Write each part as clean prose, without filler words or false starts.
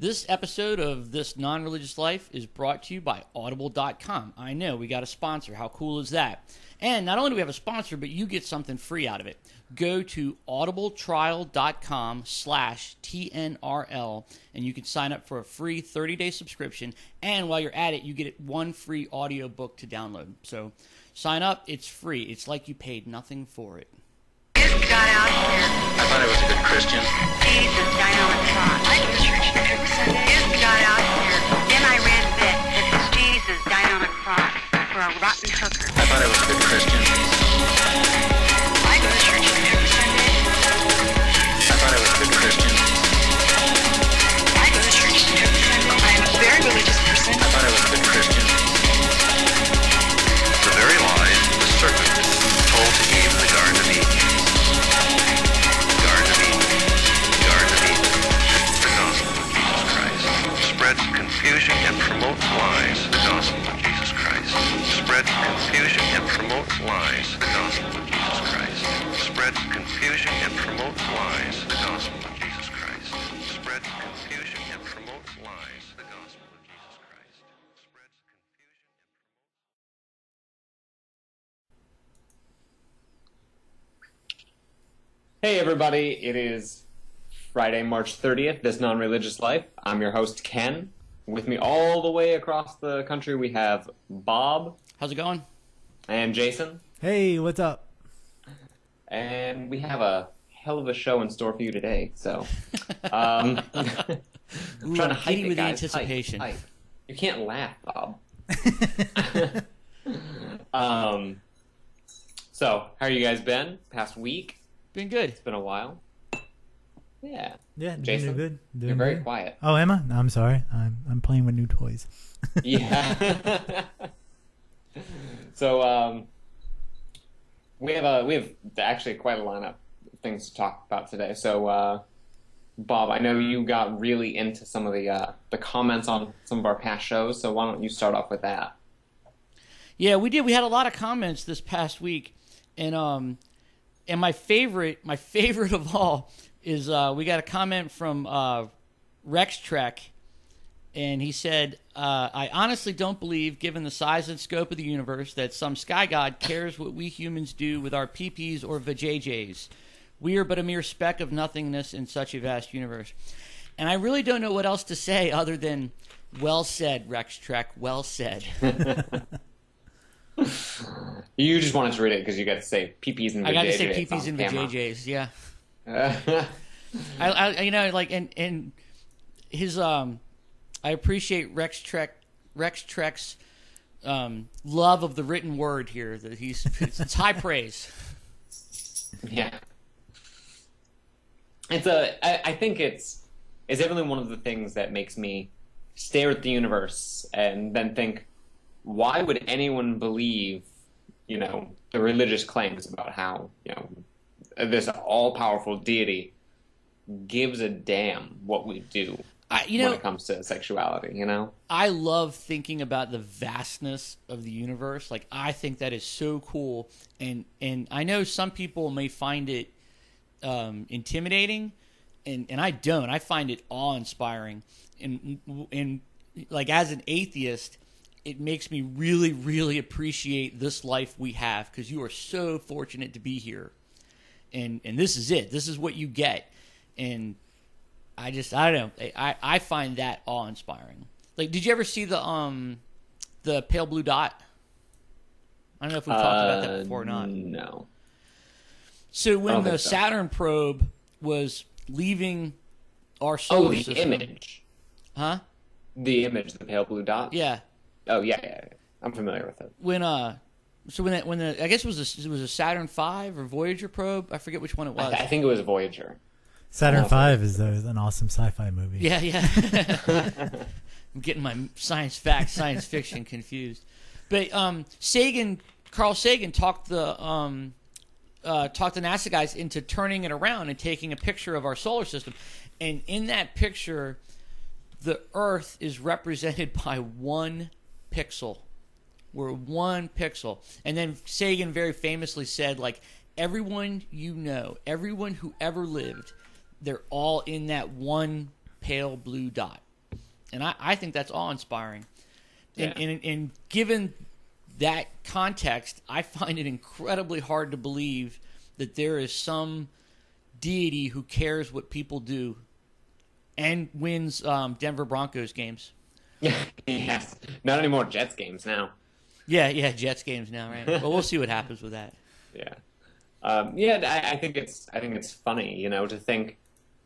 This episode of This Non-Religious Life is brought to you by Audible.com. I know, we got a sponsor. How cool is that? And not only do we have a sponsor, but you get something free out of it. Go to audibletrial.com/TNRL, and you can sign up for a free 30-day subscription. And while you're at it, you get one free audiobook to download. So sign up. It's free. It's like you paid nothing for it. Jesus got out here. I thought I was a good Christian. Jesus died on the cross. I go to church every Sunday. Jesus got out here. Then I read that this Jesus died on a cross for a rotten hooker. I thought I was a good Christian. I go to church every Sunday. I thought I was a good Christian. I go to church every Sunday. I am a very religious person. I thought I was a good Christian. The very lies the serpent told to Eve in the Garden of Eden. Garden of Eden. Garden of Eden. The gospel of Jesus Christ. Spread confusion and promote lies. The gospel of Jesus Christ. Spread confusion and promote lies. The gospel of Jesus Christ. Spread confusion and promote lies. The gospel of Jesus Christ. Spread confusion and promote lies. The gospel of Jesus Christ. Spread confusion and Hey everybody, it is Friday, March 30th, This Non-Religious Life. I'm your host, Ken. With me all the way across the country, we have Bob. How's it going? And Jason. Hey, what's up? And we have a hell of a show in store for you today, so... I'm Ooh, trying to I'm hype giddy it, with guys. anticipation. Hype. You can't laugh, Bob. So, how you guys been? Past week? Been good. It's been a while. Yeah. Yeah, Jason, doing good. Doing You're very good. quiet. Oh, am I? I'm sorry. I'm playing with new toys. Yeah. So we have actually quite a lineup of things to talk about today. So Bob, I know you got really into some of the comments on some of our past shows. So why don't you start off with that? Yeah, we did. We had a lot of comments this past week, and my favorite of all is we got a comment from Rex Trek, and he said, I honestly don't believe, given the size and scope of the universe, that some sky god cares what we humans do with our PPs or vajayjays. We are but a mere speck of nothingness in such a vast universe. And I really don't know what else to say other than, well said, Rex Trek, well said. You just wanted to read it because you got to say PPs and vajayjays. I got to say PPs and vajayjays, yeah. And his I appreciate Rex Trek's love of the written word here. That it's high praise. Yeah, I think it's definitely one of the things that makes me stare at the universe and then think, why would anyone believe, the religious claims about how, this all-powerful deity gives a damn what we do when it comes to sexuality, I love thinking about the vastness of the universe. Like, I think that is so cool. And I know some people may find it intimidating, and I don't. I find it awe-inspiring. And like, as an atheist, it makes me really, really appreciate this life we have, because you are so fortunate to be here. And this is it. This is what you get. And I don't know. I find that awe-inspiring. Like, did you ever see the pale blue dot? I don't know if we've talked about that before or not. No. So when the Saturn probe was leaving our solar system... the image. Huh? The image, the pale blue dot? Yeah. Oh, yeah. I'm familiar with it. When I guess it was a Saturn V or Voyager probe. I forget which one it was. I think it was Voyager. Saturn V is an awesome sci-fi movie. Yeah. I'm getting my science fiction confused. But Carl Sagan talked the NASA guys into turning it around and taking a picture of our solar system. And in that picture, the Earth is represented by 1 pixel. We're 1 pixel. And then Sagan very famously said, like, everyone everyone who ever lived, they're all in that 1 pale blue dot. And I think that's awe-inspiring. Yeah. And given that context, I find it incredibly hard to believe that there is some deity who cares what people do and wins Denver Broncos games. Yes. Not anymore Jets games now. Yeah, Jets games now, right? Well, we'll see what happens with that. Yeah. I think it's funny, to think,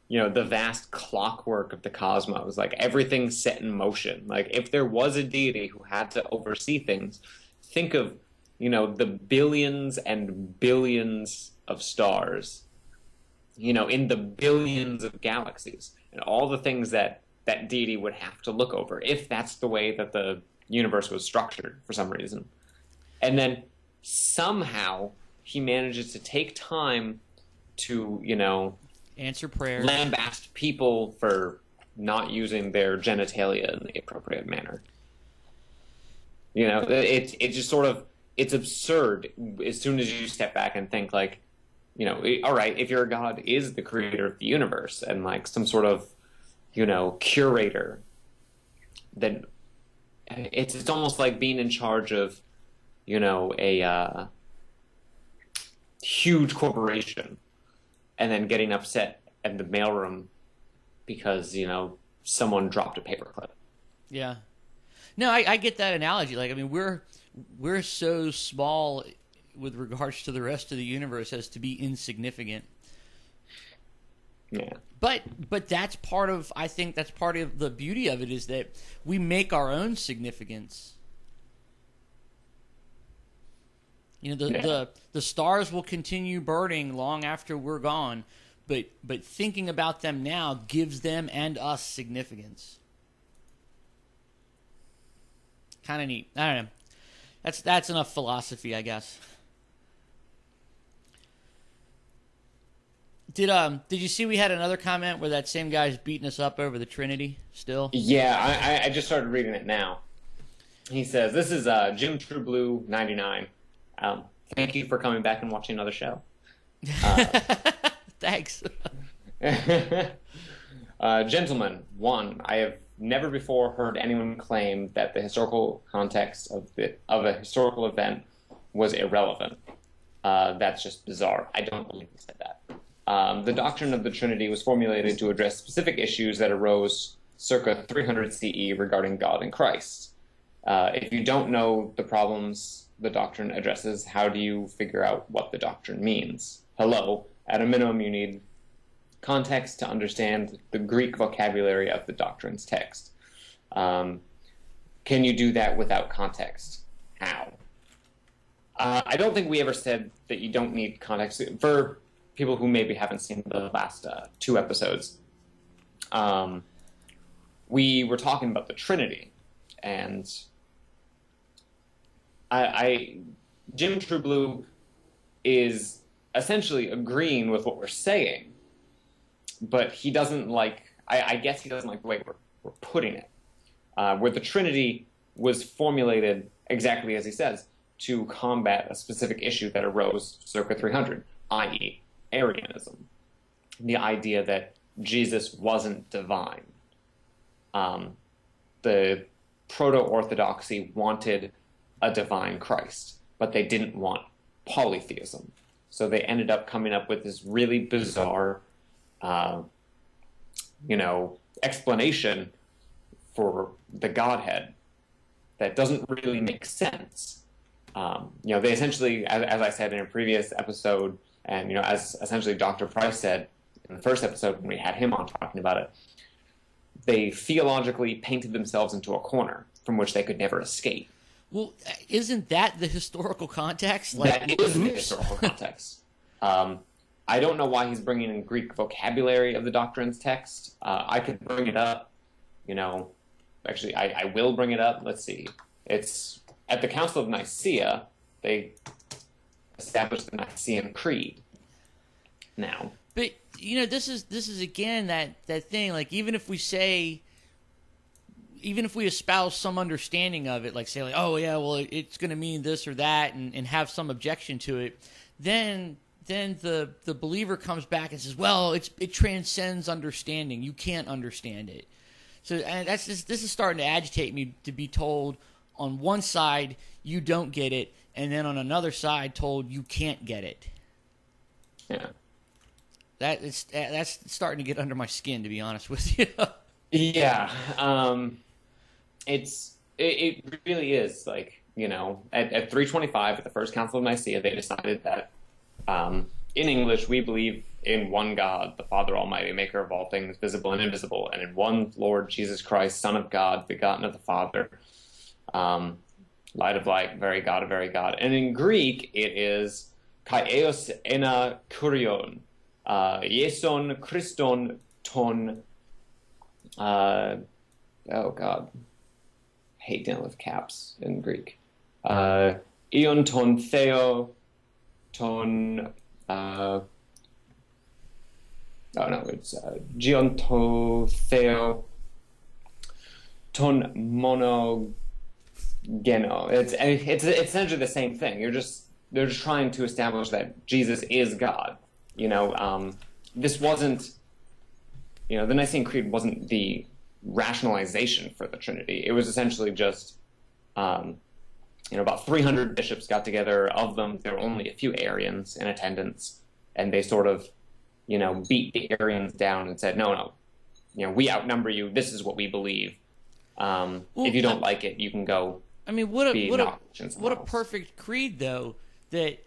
the vast clockwork of the cosmos, like everything's set in motion. Like if there was a deity who had to oversee things, think of, the billions and billions of stars, in the billions of galaxies, and all the things that deity would have to look over if that's the way that the universe was structured for some reason. And then somehow he manages to take time to, answer prayers, lambast people for not using their genitalia in the appropriate manner. It just sort of, it's absurd as soon as you step back and think like, all right, if your God is the creator of the universe and like some sort of, curator, then it's almost like being in charge of, a huge corporation and then getting upset in the mailroom because, someone dropped a paperclip. Yeah. No, I get that analogy. Like, I mean, we're so small with regards to the rest of the universe as to be insignificant. Yeah. But that's part of, I think that's part of the beauty of it, is that we make our own significance. The stars will continue burning long after we're gone, but thinking about them now gives them and us significance. Kind of neat. I don't know. That's enough philosophy, I guess. Did you see we had another comment where that same guy's beating us up over the Trinity still? Yeah, I just started reading it now. He says, this is Jim Trueblue 99. Thank you for coming back and watching another show. Thanks. Gentlemen, one, I have never before heard anyone claim that the historical context of a historical event was irrelevant. That's just bizarre. I don't believe he said that. The doctrine of the Trinity was formulated to address specific issues that arose circa 300 CE regarding God and Christ. If you don't know the problems the doctrine addresses, how do you figure out what the doctrine means? Hello, at a minimum you need context to understand the Greek vocabulary of the doctrine's text. Can you do that without context? How? I don't think we ever said that you don't need context. For people who maybe haven't seen the last 2 episodes, we were talking about the Trinity, and Jim Trueblue is essentially agreeing with what we're saying, but he doesn't like, I guess he doesn't like the way we're putting it. Where the Trinity was formulated exactly as he says, to combat a specific issue that arose circa 300, i.e. Arianism. The idea that Jesus wasn't divine. The proto-orthodoxy wanted a divine Christ, but they didn't want polytheism. So they ended up coming up with this really bizarre, explanation for the Godhead that doesn't really make sense. They essentially, as I said in a previous episode, and as essentially Dr. Price said in the first episode when we had him on talking about it, they theologically painted themselves into a corner from which they could never escape. Well, isn't that the historical context? That is the historical context. I don't know why he's bringing in Greek vocabulary of the doctrine's text. I could bring it up. Actually, I will bring it up. Let's see. It's at the Council of Nicea, they established the Nicene Creed. Now, but this is again that thing. Like, even if we espouse some understanding of it, like say like, oh yeah, well it's going to mean this or that, and have some objection to it, then the believer comes back and says, well, it transcends understanding. You can't understand it. So and this is starting to agitate me to be told on one side you don't get it, and then on another side told you can't get it. Yeah. That's starting to get under my skin, to be honest with you. Yeah. It really is, like, you know, at 325 at the First Council of Nicea, they decided that in English we believe in one God, the Father Almighty, maker of all things visible and invisible, and in one Lord Jesus Christ, Son of God, begotten of the Father, light of light, very God of very God. And in Greek it is kai eos ena kurion, Ieson Christon ton, oh God, I hate dealing with caps in Greek. Ion ton theo ton, it's Gionto theo ton monogeno. It's essentially the same thing. They're just trying to establish that Jesus is God. You know, this wasn't, you know, the Nicene Creed wasn't the rationalization for the Trinity. It was essentially just, you know, about 300 bishops got together. Of them, there were only a few Arians in attendance, and they sort of, you know, beat the Arians down and said, no, you know, we outnumber you. This is what we believe. If you don't like it, you can go. I mean, what a perfect creed, though, that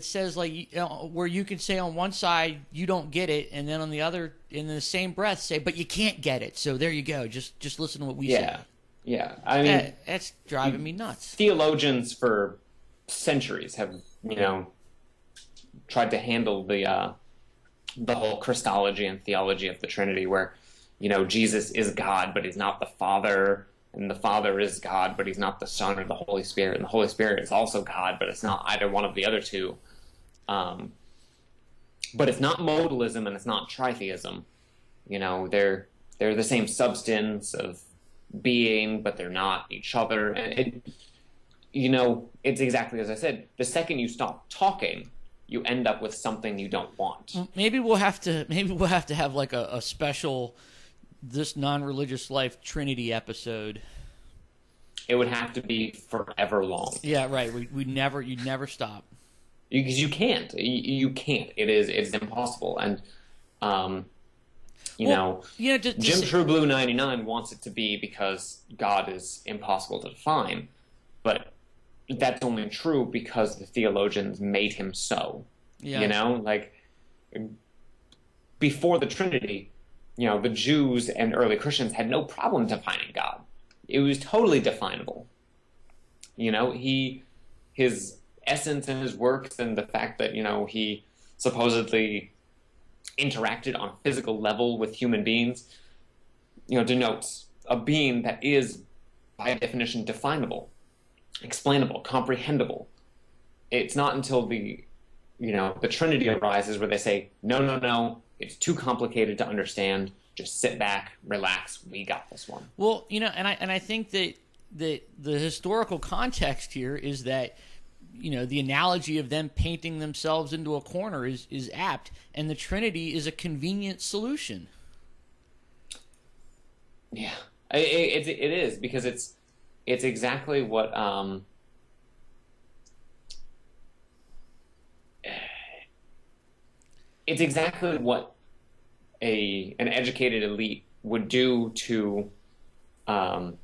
says, like, you know, where you can say on one side you don't get it, and then on the other, in the same breath, say, but you can't get it. So there you go. Just listen to what we say. Yeah. I mean, that's driving me nuts. Theologians for centuries have, you know, tried to handle the whole Christology and theology of the Trinity, where, you know, Jesus is God, but he's not the Father, and the Father is God, but he's not the Son or the Holy Spirit, and the Holy Spirit is also God, but it's not either one of the other two. But it's not modalism and it's not tritheism. You know, they're the same substance of being, but they're not each other. And you know, it's exactly as I said. The second you stop talking, you end up with something you don't want. Maybe we'll have to have like a special This Non-Religious Life Trinity episode. It would have to be forever long. Yeah, right. You'd never stop. Because you can't. You can't. It's impossible. And Jim True Blue 99 wants it to be because God is impossible to define, but that's only true because the theologians made him so. Yeah. You know, like before the Trinity, you know, the Jews and early Christians had no problem defining God. It was totally definable. You know, his essence and his works and the fact that, you know, he supposedly interacted on a physical level with human beings, you know, denotes a being that is, by definition, definable, explainable, comprehensible. It's not until the Trinity arises where they say, no, it's too complicated to understand. Just sit back, relax. We got this one. Well, you know, and I think that the historical context here is that, you know, the analogy of them painting themselves into a corner is apt, and the Trinity is a convenient solution. Yeah, it is, because it's exactly what it's exactly what an educated elite would do to an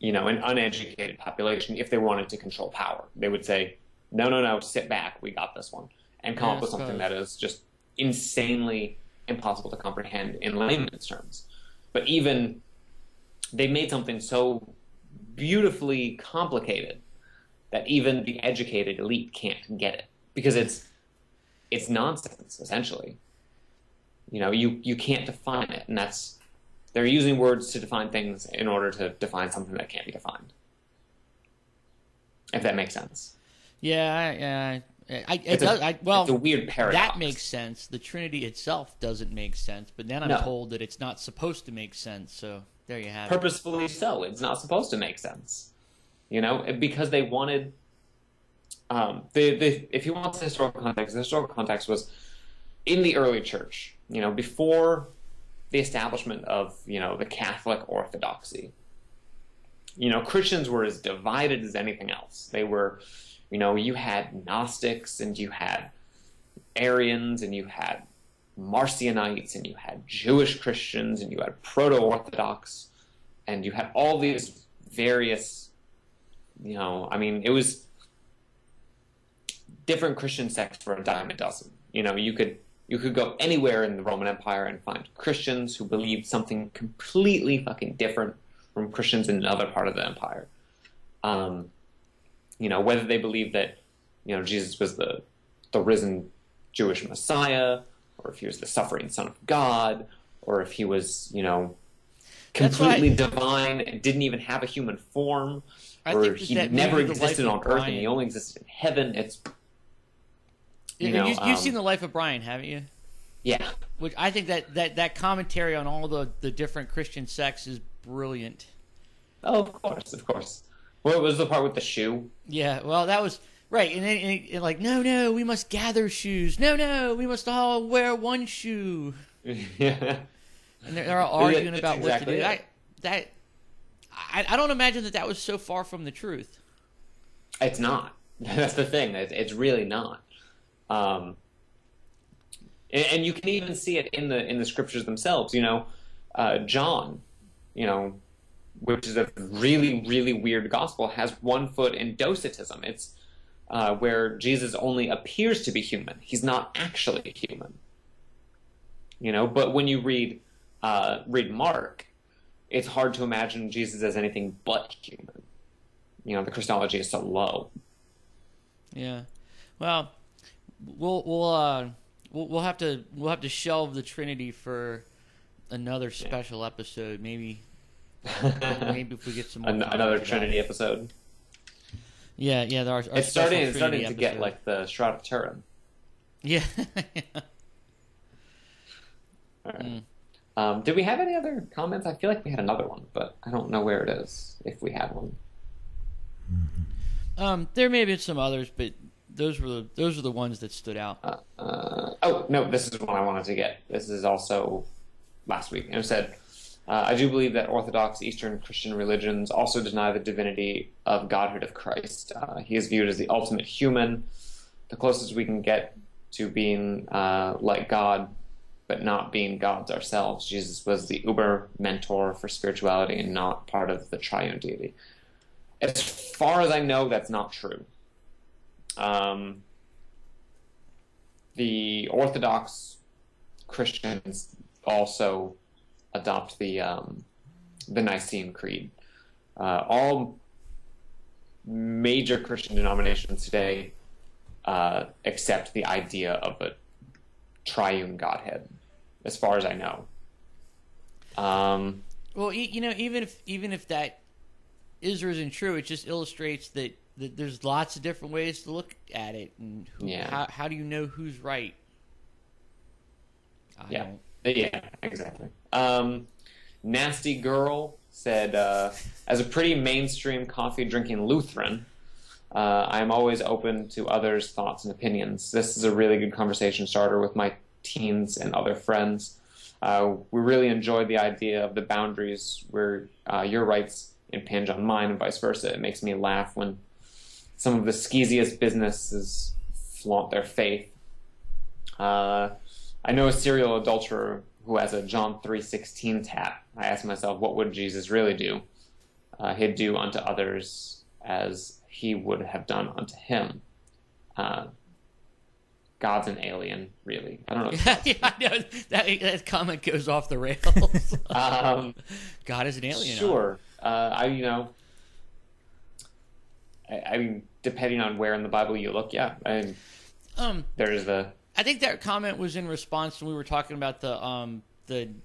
uneducated population if they wanted to control power. They would say, no, sit back, we got this one, and come up with something that is just insanely impossible to comprehend in layman's terms. But even they made something so beautifully complicated that even the educated elite can't get it, because it's nonsense, essentially. You know, you can't define it, and they're using words to define things in order to define something that can't be defined. If that makes sense. Yeah, it's a weird paradox. That makes sense. The Trinity itself doesn't make sense, but then I'm told that it's not supposed to make sense, so there you have it. Purposefully so. It's not supposed to make sense. You know, because they wanted... if you want the historical context was in the early church. You know, before the establishment of, the Catholic orthodoxy. Christians were as divided as anything else. They were, you had Gnostics, and you had Arians, and you had Marcionites, and you had Jewish Christians, and you had Proto-Orthodox, and you had all these various, it was different Christian sects for a dime a dozen. You could go anywhere in the Roman Empire and find Christians who believed something completely fucking different from Christians in another part of the empire. Whether they believed that, Jesus was the risen Jewish Messiah, or if he was the suffering Son of God, or if he was, completely divine and didn't even have a human form, or he never existed on earth and he only existed in heaven. You've seen The Life of Brian, haven't you? Yeah. Which I think that commentary on all the different Christian sects is brilliant. Oh, of course. What was the part with the shoe? Yeah, well, that was right. And then like, no, we must gather shoes. No, we must all wear one shoe. Yeah. And they're all arguing about exactly what to do. I don't imagine that was so far from the truth. It's not. That's the thing. It's really not. And you can even see it in the scriptures themselves. John, which is a really, really weird gospel, has one foot in Docetism. It's where Jesus only appears to be human. He's not actually human. But when you read Mark, it's hard to imagine Jesus as anything but human. The Christology is so low. Yeah. Well, we'll have to shelve the Trinity for another special episode. Maybe if we get some more another Trinity episode. Yeah. It's starting to get like the Shroud of Turin. Yeah. All right. Did we have any other comments? I feel like we had another one, but I don't know where it is, if we had one. There may have been some others, but those were the ones that stood out. Oh, no, this is one I wanted to get. This is also last week. And it said, I do believe that Orthodox Eastern Christian religions also deny the divinity of Godhead of Christ. He is viewed as the ultimate human, the closest we can get to being like God, but not being gods ourselves. Jesus was the uber mentor for spirituality and not part of the triune deity. As far as I know, that's not true. The Orthodox Christians also adopt the Nicene Creed. All major Christian denominations today accept the idea of a triune Godhead, as far as I know. Well, even if that is or isn't true, it just illustrates that there's lots of different ways to look at it, and how do you know who's right? Yeah, exactly. Nasty Girl said, as a pretty mainstream coffee-drinking Lutheran, I am always open to others' thoughts and opinions. This is a really good conversation starter with my teens and other friends. We really enjoyed the idea of the boundaries where your rights impinge on mine and vice versa. It makes me laugh when some of the skeeziest businesses flaunt their faith. I know a serial adulterer who has a John 3:16 tat. I ask myself, what would Jesus really do? He'd do unto others as he would have done unto him. God's an alien, really. I don't know. Yeah, I know. That comment goes off the rails. God is an alien. Sure. I mean, depending on where in the Bible you look, yeah. There's the. I think that comment was in response when we were talking about the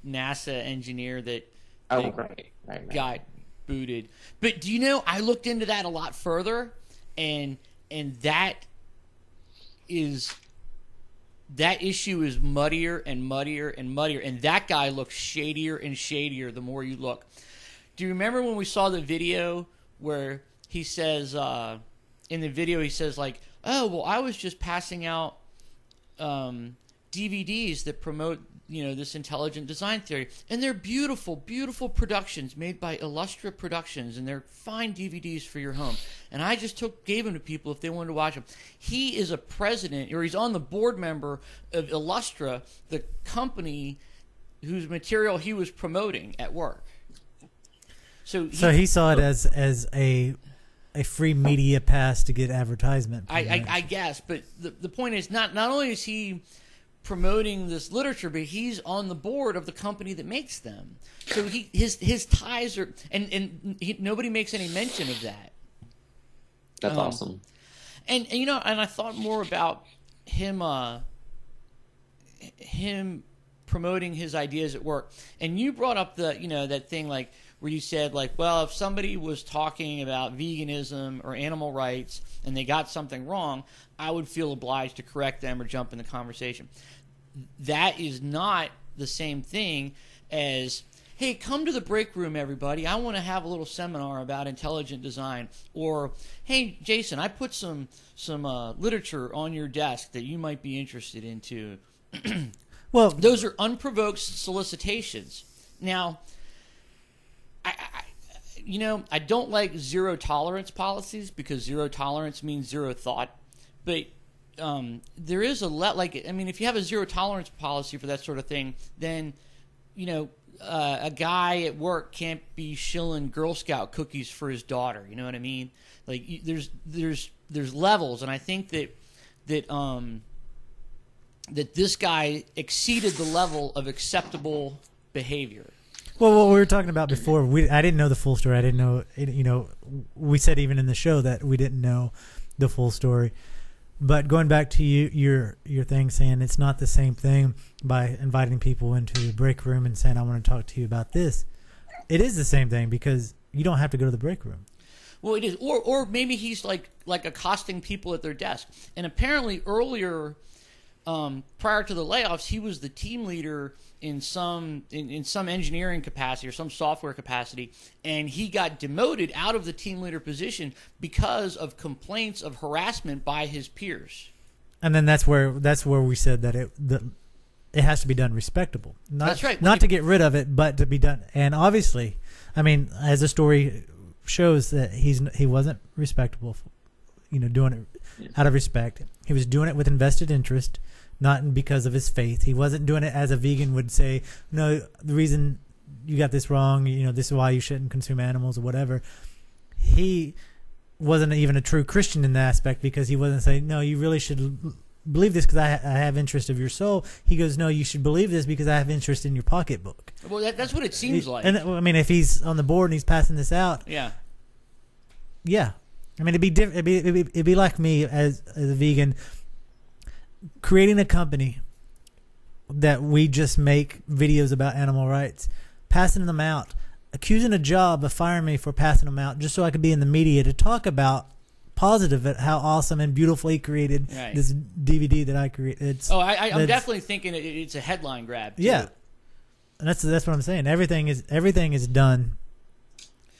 NASA engineer that right. got booted. But do you know, I looked into that a lot further, and that issue is muddier and muddier and muddier, and that guy looks shadier and shadier the more you look. Do you remember when we saw the video where he says, in the video he says like, oh, well, I was just passing out DVDs that promote this intelligent design theory, and they're beautiful, beautiful productions made by Illustra Productions, and they're fine DVDs for your home. And I just gave them to people if they wanted to watch them. He is a president, or he's on the board member of Illustra, the company whose material he was promoting at work. So he saw it as a free media pass to get advertisement. I guess, but the point is not only is he promoting this literature, but he's on the board of the company that makes them. So his ties are, and nobody makes any mention of that. That's awesome. And I thought more about him promoting his ideas at work. And you brought up that thing like where you said like, well, if somebody was talking about veganism or animal rights and they got something wrong, I would feel obliged to correct them or jump in the conversation. That is not the same thing as, hey, come to the break room, everybody. I want to have a little seminar about intelligent design. Or, hey, Jason, I put some literature on your desk that you might be interested in too. Well, those are unprovoked solicitations. Now, I don't like zero tolerance policies because zero tolerance means zero thought. But there is if you have a zero tolerance policy for that sort of thing, then a guy at work can't be shilling Girl Scout cookies for his daughter. You know what I mean? Like there's levels, and I think that this guy exceeded the level of acceptable behavior. Well, what we were talking about before, I didn't know the full story. I didn't know, we said even in the show that we didn't know the full story. But going back to your thing saying it's not the same thing by inviting people into the break room and saying, I want to talk to you about this. It is the same thing because you don't have to go to the break room. Well, it is. Or maybe he's like accosting people at their desk. And apparently earlier, prior to the layoffs, he was the team leader in some engineering capacity or some software capacity, and he got demoted out of the team leader position because of complaints of harassment by his peers. And then that's where we said that it has to be done respectable. That's right. Not to get rid of it, but to be done. And obviously, I mean, as the story shows, that he wasn't respectable, doing it out of respect. He was doing it with invested interest, not because of his faith. He wasn't doing it as a vegan would say, no, the reason you got this wrong, this is why you shouldn't consume animals or whatever. He wasn't even a true Christian in that aspect because he wasn't saying, no, you really should believe this because I have interest of your soul. He goes, no, you should believe this because I have interest in your pocketbook. Well, that's what it seems like. And I mean, if he's on the board and he's passing this out, yeah. I mean, it'd be like me as a vegan creating a company that we just make videos about animal rights, passing them out, accusing a job of firing me for passing them out just so I could be in the media to talk about positive at how awesome and beautifully created this DVD that I created. I'm definitely thinking it's a headline grab too. Yeah, and that's what I'm saying. Everything is done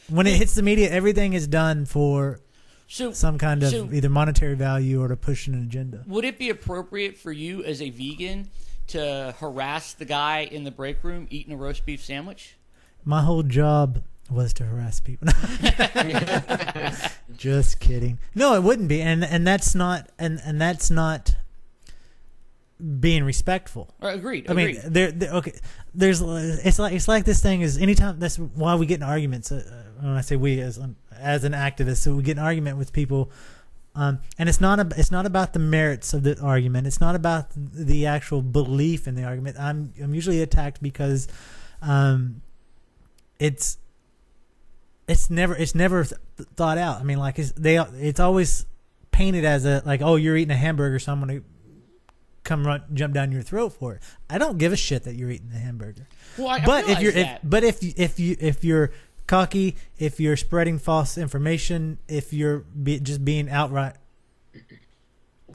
when it hits the media. Everything is done for some kind of either monetary value or to push an agenda. Would it be appropriate for you as a vegan to harass the guy in the break room eating a roast beef sandwich? My whole job was to harass people. Just kidding. No, it wouldn't be, and that's not that's not being respectful. Agreed. I mean, okay. It's like this thing is anytime. That's why we get in arguments. When I say we as an activist, so we get an argument with people, and it's not about the merits of the argument. It's not about the actual belief in the argument. I'm usually attacked because, it's never thought out. I mean, like it's always painted as oh, you're eating a hamburger, so I'm gonna jump down your throat for it. I don't give a shit that you're eating the hamburger. Well, if you're cocky, if you're spreading false information, if you're just being outright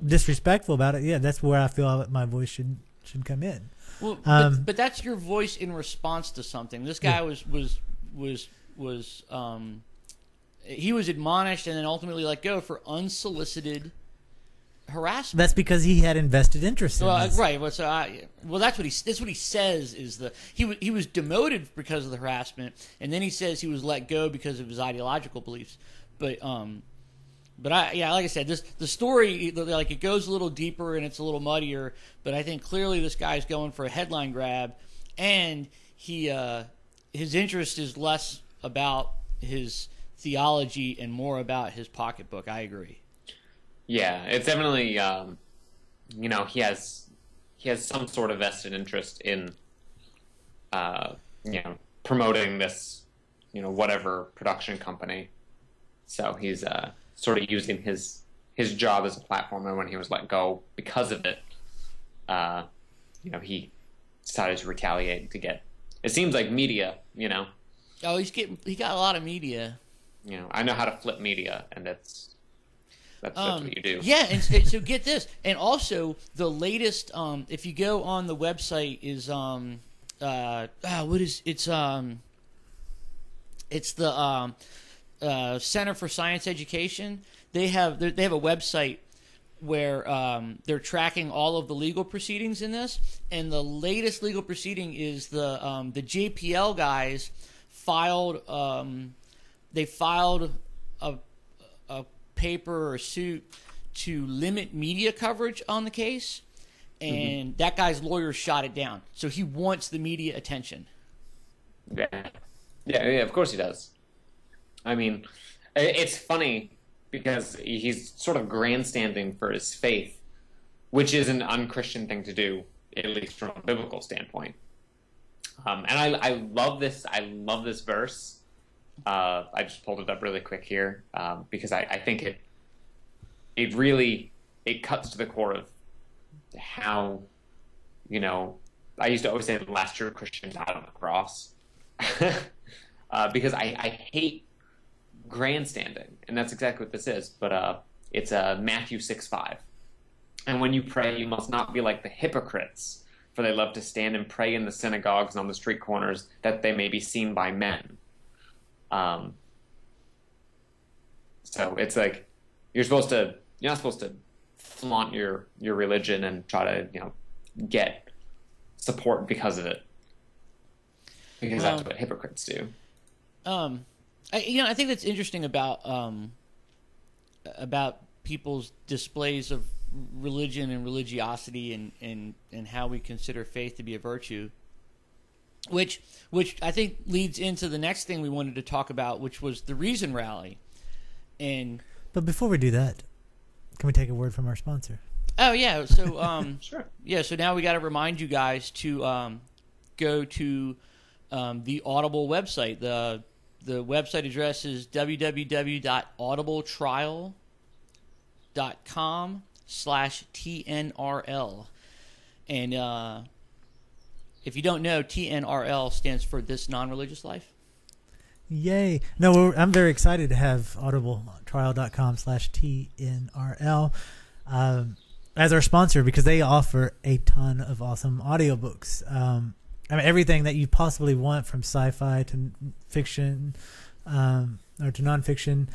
disrespectful about it, yeah, that's where I feel my voice should come in. Well, but that's your voice in response to something. This guy was he was admonished and then ultimately let go for unsolicited harassment. That's because he had invested interest in this. Right. Well, that's what he says is he was demoted because of the harassment, and then he says he was let go because of his ideological beliefs. But like I said, the story, like, it goes a little deeper and it's a little muddier. But I think clearly this guy's going for a headline grab, and his interest is less about his theology and more about his pocketbook. I agree. Yeah, it's definitely he has some sort of vested interest in promoting this whatever production company. So he's sort of using his job as a platform, and when he was let go because of it, he decided to retaliate to get, it seems like, media. Oh, he got a lot of media. I know how to flip media, and that's what you do. Yeah, and so get this, and also the latest. If you go on the website, is it's the Center for Science Education. They have a website where they're tracking all of the legal proceedings in this, and the latest legal proceeding is the JPL guys filed. They filed a paper or a suit to limit media coverage on the case, and that guy's lawyer shot it down. So he wants the media attention. Yeah, of course he does. I mean, it's funny because he's sort of grandstanding for his faith, which is an unchristian thing to do, at least from a biblical standpoint. And I love this. I love this verse. I just pulled it up really quick here because I think it really cuts to the core of how, I used to always say the last true Christian died on the cross because I hate grandstanding, and that's exactly what this is. But it's Matthew 6:5, and when you pray, you must not be like the hypocrites, for they love to stand and pray in the synagogues and on the street corners, that they may be seen by men. So it's like you're not supposed to flaunt your religion and try to get support because of it, because that's what hypocrites do. I think that's interesting about people's displays of religion and religiosity and how we consider faith to be a virtue. Which I think leads into the next thing we wanted to talk about, which was the Reason Rally. But before we do that, can we take a word from our sponsor? Oh yeah, so Sure. Yeah, so now we got to remind you guys to go to the Audible website. The website address is www.audibletrial.com/TNRL, and if you don't know, TNRL stands for This Non-Religious Life. Yay. No, I'm very excited to have audibletrial.com/TNRL as our sponsor, because they offer a ton of awesome audiobooks. Everything that you possibly want, from sci-fi to fiction or to nonfiction.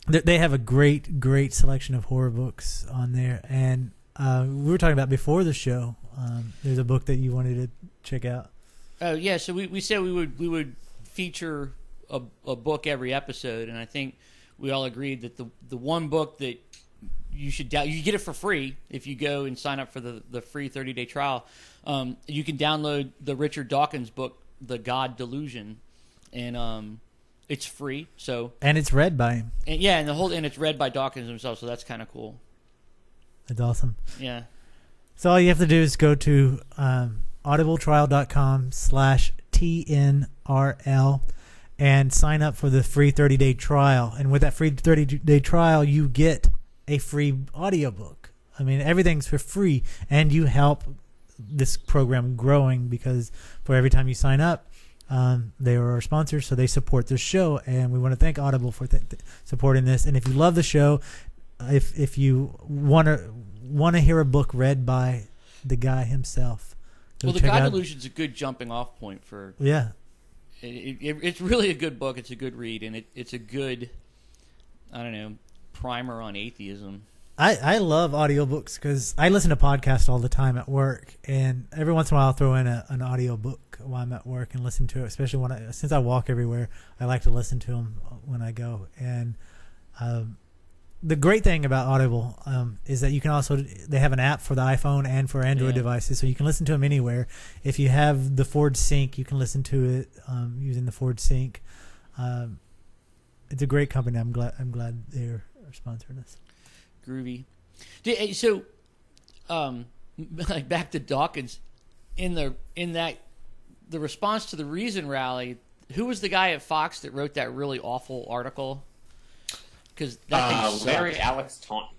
They have a great selection of horror books on there. And we were talking about before the show, there's a book that you wanted to check out. Oh yeah, so we said we would feature a book every episode, and I think we all agreed that the one book that you should you get it for free if you go and sign up for the free 30-day trial. You can download the Richard Dawkins book, The God Delusion, and it's free. And it's read by him. And it's read by Dawkins himself, so that's kind of cool. That's awesome. Yeah. So all you have to do is go to audibletrial.com/TNRL and sign up for the free 30-day trial. And with that free 30-day trial, you get a free audiobook. I mean, everything's for free, and you help this program growing, because for every time you sign up, they are our sponsors, so they support the show, and we want to thank Audible for supporting this. And if you love the show, if you want to hear a book read by the guy himself, The God Delusion is a good jumping off point for. Yeah, it's really a good book. It's a good read, and it's a good, I don't know, primer on atheism. I love audiobooks because I listen to podcasts all the time at work, and every once in a while I'll throw in an audiobook while I'm at work and listen to it, especially since I walk everywhere. I like to listen to them when I go. And the great thing about Audible is that you can also, they have an app for the iPhone and for Android devices, so you can listen to them anywhere. If you have the Ford Sync, you can listen to it using the Ford Sync. It's a great company. I'm glad they're sponsoring us. Groovy. So, like back to Dawkins, in the response to the Reason rally, who was the guy at Fox that wrote that really awful article? Because that thing sucks. Larry Alex Taunton.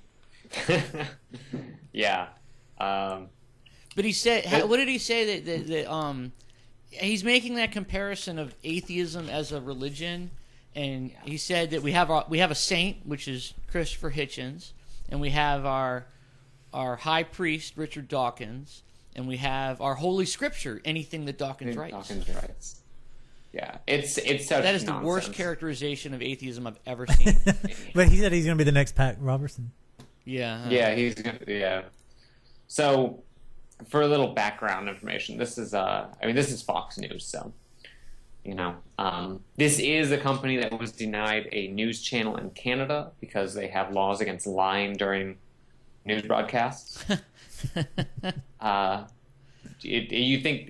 Yeah. But he said, what did he say that he's making that comparison of atheism as a religion, and he said that we have a saint, which is Christopher Hitchens, and we have our high priest Richard Dawkins, and we have our holy scripture, anything that Dawkins writes. Yeah, it's such that is nonsense. The worst characterization of atheism I've ever seen. But he said he's going to be the next Pat Robertson. Yeah. Yeah, he's gonna. Yeah. So, for a little background information, this is this is Fox News, so this is a company that was denied a news channel in Canada because they have laws against lying during news broadcasts. You think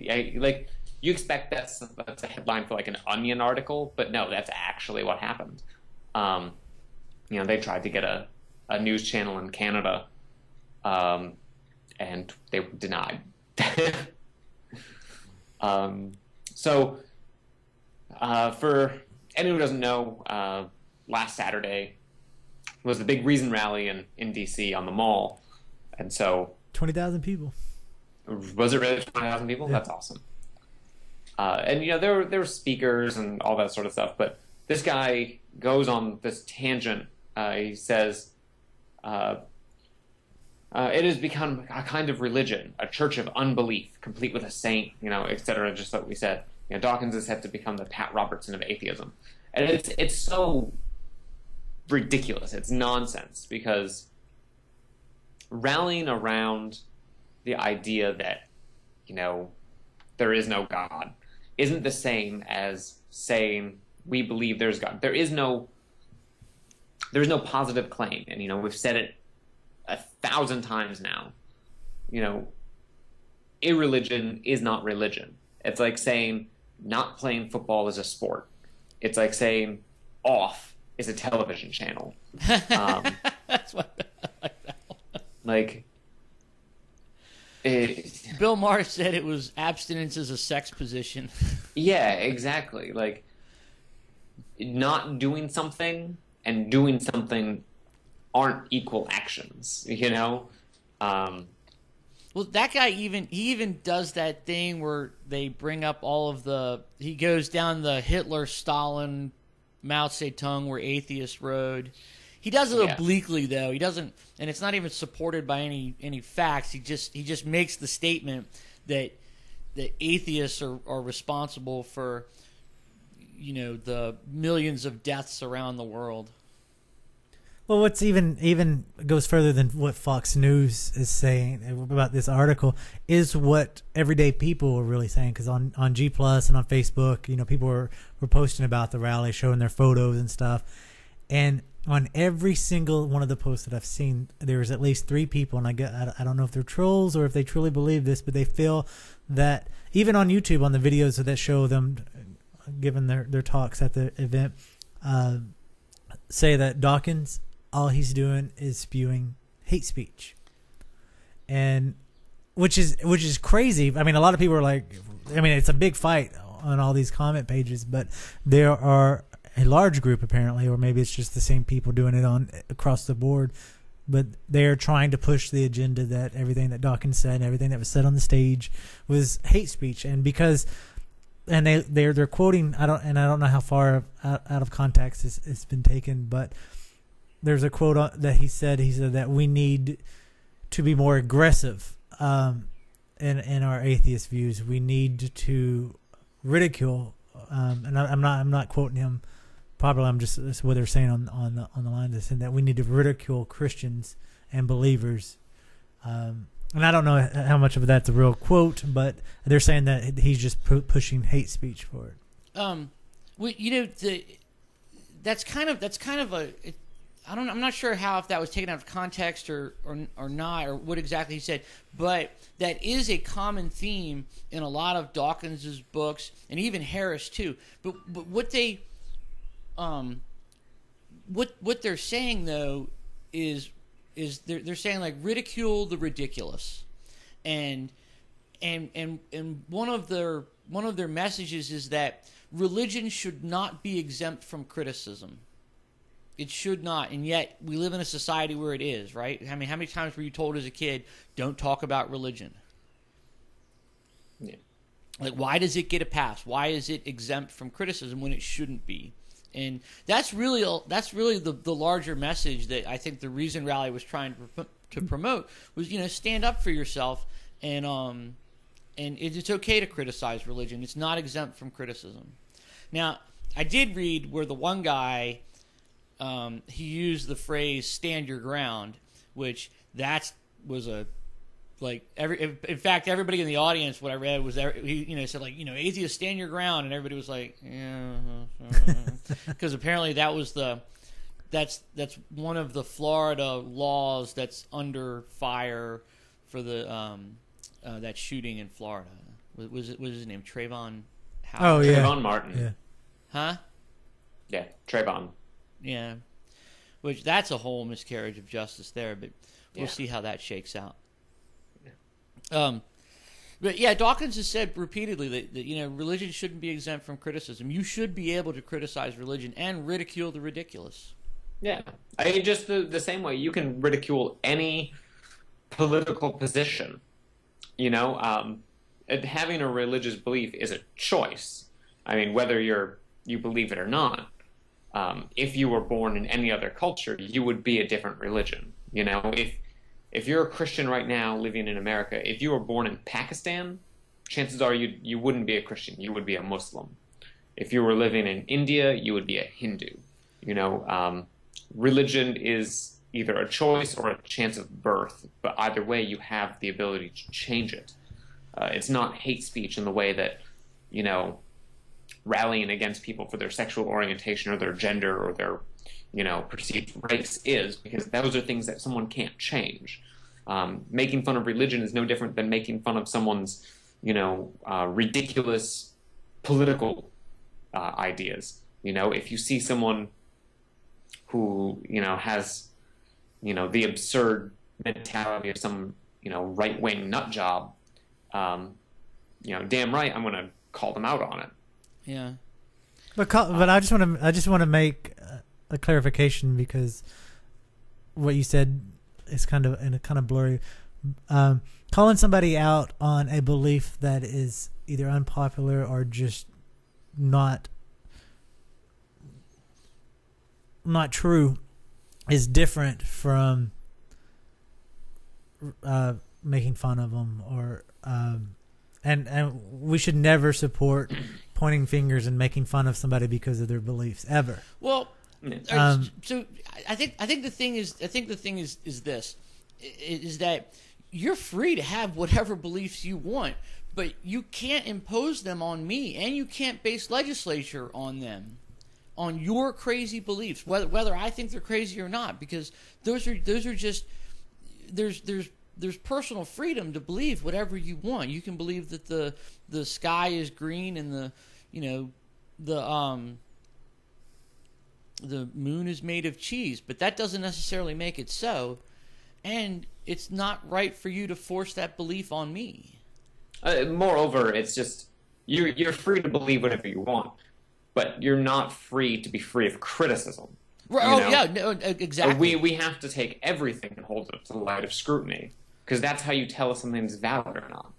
you expect that's a headline for like an Onion article, but no, that's actually what happened. They tried to get a news channel in Canada, and they were denied. For anyone who doesn't know, last Saturday was the big Reason rally in D.C. on the Mall, and so 20,000 people. Was it really 20,000 people? Yeah. That's awesome. And there were speakers and all that sort of stuff, but this guy goes on this tangent. He says, "It has become a kind of religion, a church of unbelief, complete with a saint, etc." Just like we said, Dawkins is set to become the Pat Robertson of atheism, and it's so ridiculous. It's nonsense because rallying around the idea that there is no God isn't the same as saying we believe there's God. There's no positive claim, and we've said it 1,000 times now. Irreligion is not religion. It's like saying not playing football is a sport. It's like saying off is a television channel. That's what I like that one. Like. Bill Maher said it was abstinence is a sex position. Yeah, exactly. Like, not doing something and doing something aren't equal actions, Well, that guy even does that thing where they bring up all of he goes down the Hitler, Stalin, Mao Zedong where atheists rode. He does it obliquely, though. He doesn't, and it's not even supported by any facts. He just makes the statement that atheists are responsible for, the millions of deaths around the world. Well, what's even goes further than what Fox News is saying about this article is what everyday people are really saying. Because on G Plus and on Facebook, people were posting about the rally, showing their photos and stuff, and on every single one of the posts that I've seen, there was at least 3 people, and I don't know if they're trolls or if they truly believe this, but they feel that even on YouTube, on the videos that show them giving their talks at the event, say that Dawkins, all he's doing is spewing hate speech, and which is crazy. I mean, a lot of people are like, it's a big fight on all these comment pages, but there are a large group apparently, or maybe it's just the same people doing it across the board, but they're trying to push the agenda that everything that Dawkins said and everything that was said on the stage was hate speech. And because, and they're quoting, I don't know how far out of context it's been taken, but there's a quote that he said that we need to be more aggressive in our atheist views. We need to ridicule, and I'm not quoting him. Probably, that's what they're saying on the line. They're saying that we need to ridicule Christians and believers. And I don't know how much of that's a real quote, but they're saying that he's just pushing hate speech for it. Well, that's kind of a. I'm not sure how, if that was taken out of context or not, or what exactly he said, but that is a common theme in a lot of Dawkins's books, and even Harris too. But what they, what they're saying though is they're saying, like, ridicule the ridiculous, and one of their messages is that religion should not be exempt from criticism. It should not, and yet we live in a society where it is, right? I mean, how many times were you told as a kid, don't talk about religion? Yeah. Like, why does it get a pass? Why is it exempt from criticism when it shouldn't be? And that's really the larger message that I think the Reason Rally was trying to promote was, stand up for yourself, and it's okay to criticize religion. It's not exempt from criticism. Now, I did read where the one guy, he used the phrase "stand your ground," which that was a, like, in fact, everybody in the audience, what I read was, he said, like, atheists stand your ground, and everybody was like, yeah, because apparently that's one of the Florida laws that's under fire for the that shooting in Florida. Was his name Trayvon Howard? Oh yeah, Trayvon Martin. Yeah. Huh? Yeah, Trayvon. Yeah, which that's a whole miscarriage of justice there, but we'll Yeah. see how that shakes out. But yeah, Dawkins has said repeatedly that religion shouldn't be exempt from criticism. You should be able to criticize religion and ridicule the ridiculous. Yeah, I mean, just the same way you can ridicule any political position. Having a religious belief is a choice. I mean, whether you believe it or not. If you were born in any other culture, you would be a different religion. If you're a Christian right now living in America, if you were born in Pakistan, chances are you wouldn't be a Christian. You would be a Muslim. If you were living in India, you would be a Hindu. Religion is either a choice or a chance of birth, but either way, you have the ability to change it. It's not hate speech in the way that, rallying against people for their sexual orientation or their gender or their, perceived race is, because those are things that someone can't change. Making fun of religion is no different than making fun of someone's, ridiculous political ideas. If you see someone who, has, the absurd mentality of some, right-wing nut job, damn right, I'm going to call them out on it. Yeah. But I just want to make a clarification, because what you said is kind of blurry. Calling somebody out on a belief that is either unpopular or just not true is different from making fun of them, or and we should never support pointing fingers and making fun of somebody because of their beliefs ever. Well, so I think the thing is this is that you're free to have whatever beliefs you want, but you can't impose them on me, and you can't base legislature on them, on your crazy beliefs, whether I think they're crazy or not, because those are just there's personal freedom to believe whatever you want. You can believe that the sky is green and the moon is made of cheese, but that doesn't necessarily make it so, and it's not right for you to force that belief on me. Moreover, it's just you're free to believe whatever you want, but you're not free to be free of criticism. Right? Yeah, no, exactly. We have to take everything and hold it up to the light of scrutiny, because that's how you tell if something's valid or not.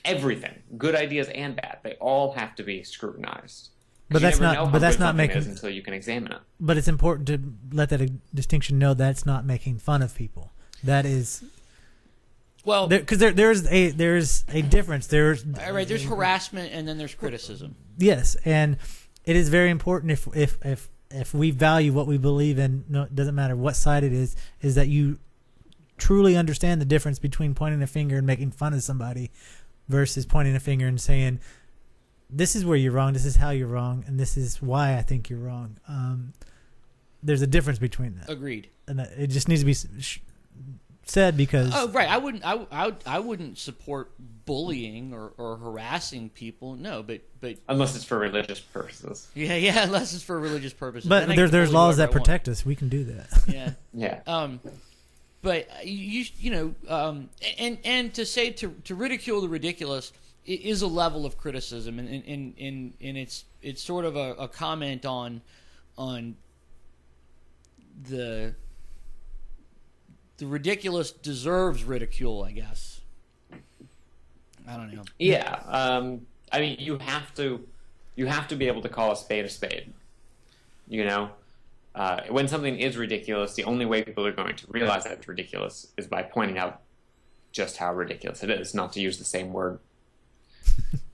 Everything, good ideas and bad, they all have to be scrutinized. But that's not making until you can examine it. But it's important to let that distinction know that's not making fun of people. That is, well, because there's a difference. There's harassment and then there's criticism. Yes, and it is very important if if we value what we believe in, no, it doesn't matter what side it is that you truly understand the difference between pointing a finger and making fun of somebody versus pointing a finger and saying, this is where you're wrong, this is how you're wrong, and this is why I think you're wrong. There's a difference between that. Agreed. And it just needs to be said because... Oh, right. I wouldn't support bullying or harassing people. No, but unless it's for religious purposes. Yeah, unless it's for religious purposes. But there's laws that protect us. We can do that. Yeah. Yeah. But and to say to ridicule the ridiculous is a level of criticism, and it's sort of a comment on the ridiculous deserves ridicule, I guess. I don't know. Yeah. I mean, you have to be able to call a spade a spade. You know, when something is ridiculous, the only way people are going to realize that it's ridiculous is by pointing out just how ridiculous it is. Not to use the same word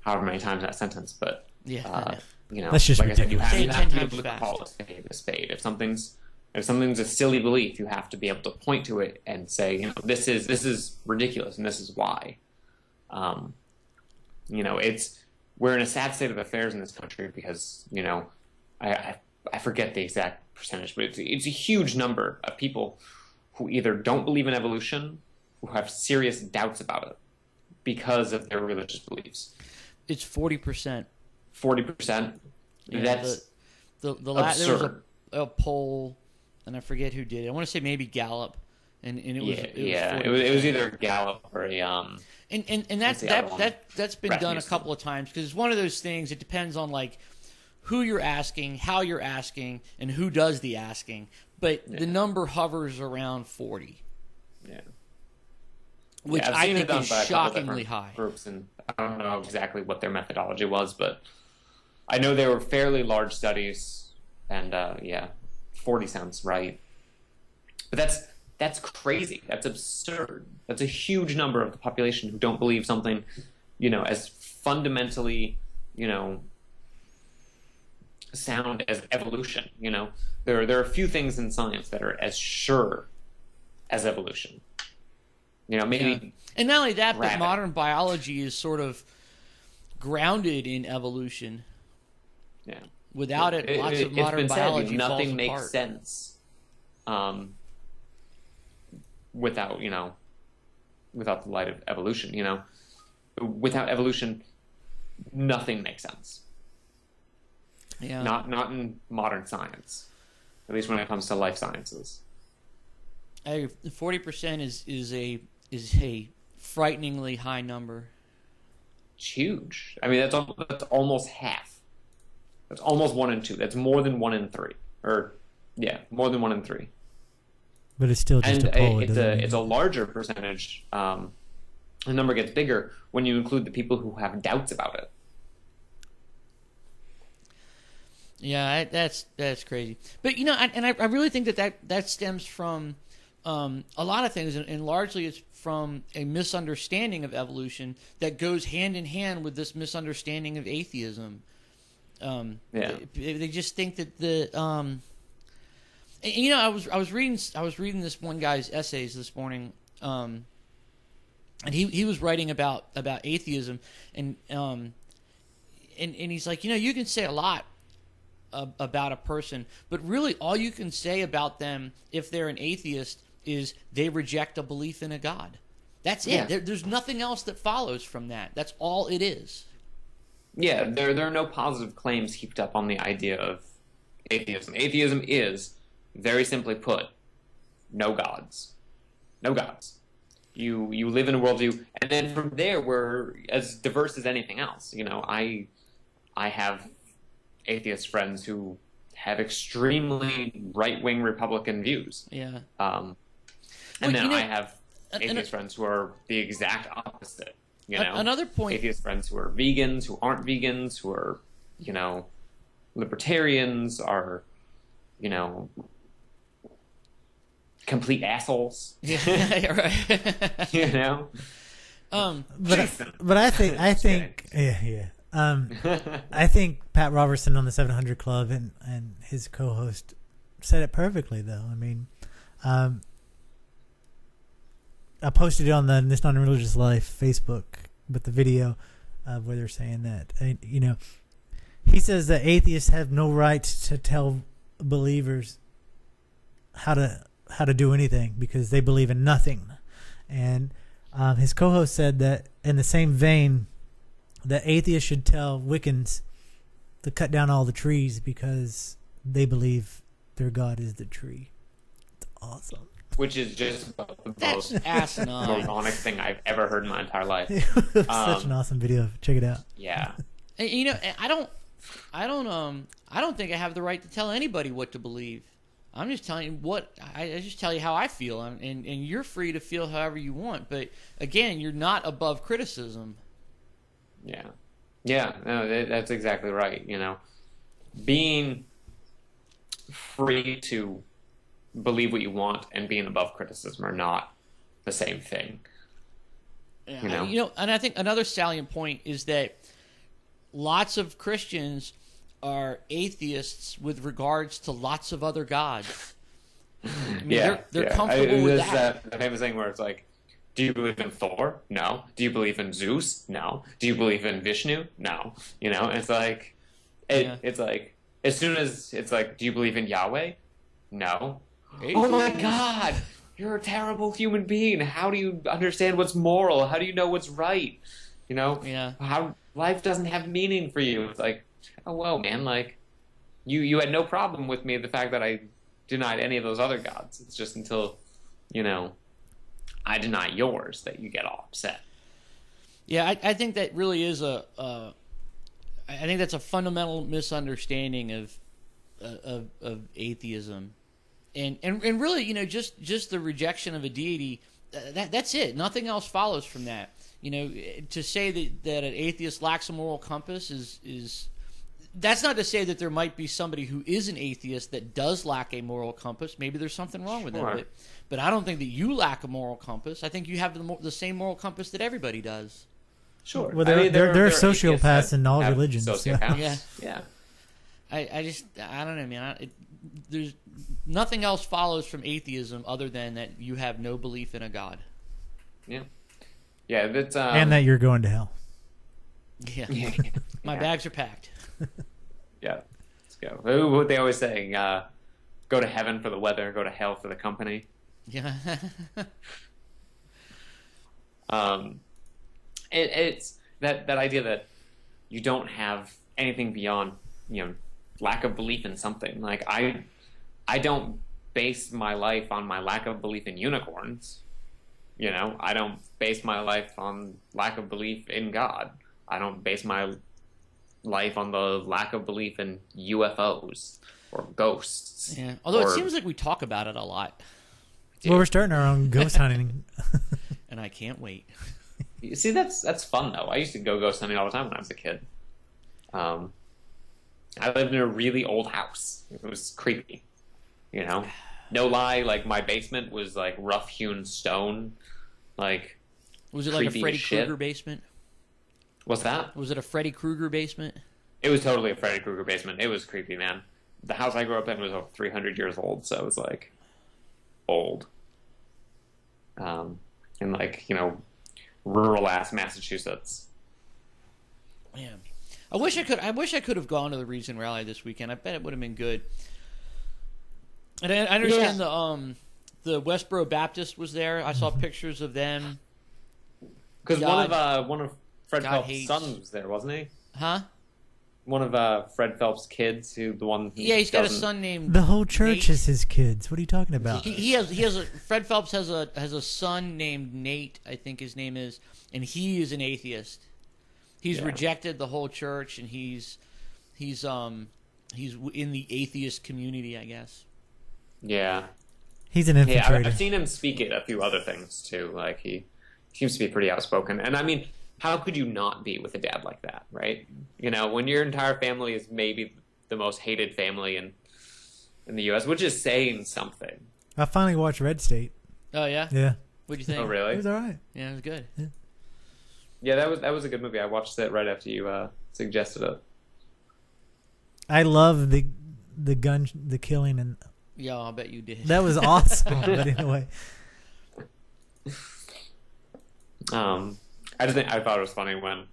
however many times in that sentence, but yeah. You know, that's just like ridiculous. I said, you have to be able to fast. call a spade a spade. If something's a silly belief, you have to be able to point to it and say, you know, this is ridiculous and this is why. You know, we're in a sad state of affairs in this country because, you know, I forget the exact percentage, but it's a huge number of people who either don't believe in evolution, who have serious doubts about it because of their religious beliefs. It's 40%. 40%. Yeah, That's there absurd. was a poll, and I forget who did it. I want to say maybe Gallup, and it was it was either Gallup or a and that's been done a Rasmussen. couple of times because it's one of those things. It depends on like who you're asking, how you're asking, and who does the asking. But the number hovers around 40. Yeah. Which I've I seen it think done is by a couple shockingly different high. groups, and I don't know exactly what their methodology was, but I know they were fairly large studies, and 40 sounds right. But that's crazy. That's absurd. That's a huge number of the population who don't believe something, you know, as fundamentally, you know, sound as evolution. You know, there are a few things in science that are as sure as evolution. You know, maybe. Yeah. And not only that, but gravity. modern biology is sort of grounded in evolution. Yeah. Without it, lots of it's modern been said, biology nothing falls makes apart. sense without the light of evolution. You know, without evolution, nothing makes sense. Yeah. Not in modern science, at least when it comes to life sciences. 40% is a frighteningly high number. It's huge. I mean, that's almost half. That's almost 1 in 2. That's more than 1 in 3. Or more than 1 in 3. But it's still just And a poll. it's a larger percentage. The number gets bigger when you include the people who have doubts about it. Yeah, that's crazy. But you know, I really think that stems from a lot of things, and largely it's from a misunderstanding of evolution that goes hand in hand with this misunderstanding of atheism. They just think that and, you know, I was reading this one guy's essays this morning, and he was writing about atheism, and he's like, you know, you can say a lot about a person, but really all you can say about them if they're an atheist is they reject a belief in a God. That's it. Yeah. There's nothing else that follows from that. That's all it is. Yeah, there are no positive claims heaped up on the idea of atheism. Atheism is, very simply put, no gods. No gods. You live in a worldview, and then from there we're as diverse as anything else. You know, I have atheist friends who have extremely right-wing Republican views. Yeah. And then you know, I have atheist friends who are the exact opposite. You know, another point. Atheist friends who are vegans, who aren't vegans, who are, you know, libertarians, are, you know, complete assholes. Yeah, right. You know. But I think I think Pat Robertson on the 700 Club and his co-host said it perfectly, though. I mean, I posted it on the This Non-Religious Life Facebook with the video where they're saying that, you know, he says that atheists have no right to tell believers how to do anything because they believe in nothing. And his co-host said that in the same vein, that atheists should tell Wiccans to cut down all the trees because they believe their God is the tree. It's awesome. Which is just about the That's most asinine. moronic thing I've ever heard in my entire life. It was such an awesome video. Check it out. Yeah. And, you know, I don't think I have the right to tell anybody what to believe. I'm just telling you I just tell you how I feel, and you're free to feel however you want. But again, you're not above criticism. Yeah. Yeah, no, that's exactly right. You know, being free to believe what you want and being above criticism are not the same thing. Yeah, you know, and I think another salient point is that lots of Christians are atheists with regards to lots of other gods. I mean, they're comfortable with that. The famous thing where it's like, do you believe in Thor? No. Do you believe in Zeus? No. Do you believe in Vishnu? No. You know, it's like, it's like, as soon as it's like, do you believe in Yahweh? No. Oh my God, you're a terrible human being. How do you understand what's moral? How do you know what's right? You know, how life doesn't have meaning for you. It's like, oh well, man, like you had no problem with me the fact that I denied any of those other gods. It's just until, you know, I deny yours that you get all upset. Yeah, I think that really is I think that's a fundamental misunderstanding of atheism, and really, you know, just the rejection of a deity. That's it. Nothing else follows from that. You know, to say that an atheist lacks a moral compass is that's not to say that there might be somebody who is an atheist that does lack a moral compass. Maybe there's something wrong with them. But I don't think that you lack a moral compass. I think you have the same moral compass that everybody does. Sure. Well, there are sociopaths in all religions. Sociopaths. Yeah. I don't know, man. There's nothing else follows from atheism other than that you have no belief in a God. Yeah. Yeah, that's and that you're going to hell. Yeah. My bags are packed. Yeah. Let's go. What they always saying, go to heaven for the weather, go to hell for the company. Yeah. It's that idea that you don't have anything beyond, you know, lack of belief in something. Like I don't base my life on my lack of belief in unicorns. You know, I don't base my life on lack of belief in God. I don't base my life on the lack of belief in UFOs or ghosts. Yeah. Although it seems like we talk about it a lot. Well, we're starting our own ghost hunting. And I can't wait. You see, that's fun though. I used to go ghost hunting all the time when I was a kid. I lived in a really old house. It was creepy. You know, no lie. Like my basement was like rough-hewn stone. Like, was it like a Freddy Krueger basement? What's that? Was it a Freddy Krueger basement? It was totally a Freddy Krueger basement. It was creepy, man. The house I grew up in was over 300 years old, so it was like old. And like, you know, rural ass Massachusetts. Man, I wish I could have gone to the Reason Rally this weekend. I bet it would have been good. And I understand the Westboro Baptist was there. I saw pictures of them. Because one of Fred Phelps' sons was there, wasn't he? Huh? One of Fred Phelps' kids, he's got a son named. The whole church is his kids. What are you talking about? Fred Phelps has a son named Nate, I think his name is, and he is an atheist. He's rejected the whole church, and he's in the atheist community, I guess. Yeah. He's an infiltrator. Yeah, I've seen him speak at a few other things too. Like he seems to be pretty outspoken, and I mean, how could you not be with a dad like that, right? You know, when your entire family is maybe the most hated family in the U.S., which is saying something. I finally watched Red State. Oh yeah. Yeah. What'd you think? Oh really? It was all right. Yeah, it was good. Yeah, that was a good movie. I watched it right after you suggested it. I love the killing, and Yeah, I bet you did. that was awesome. But anyway, I thought it was funny when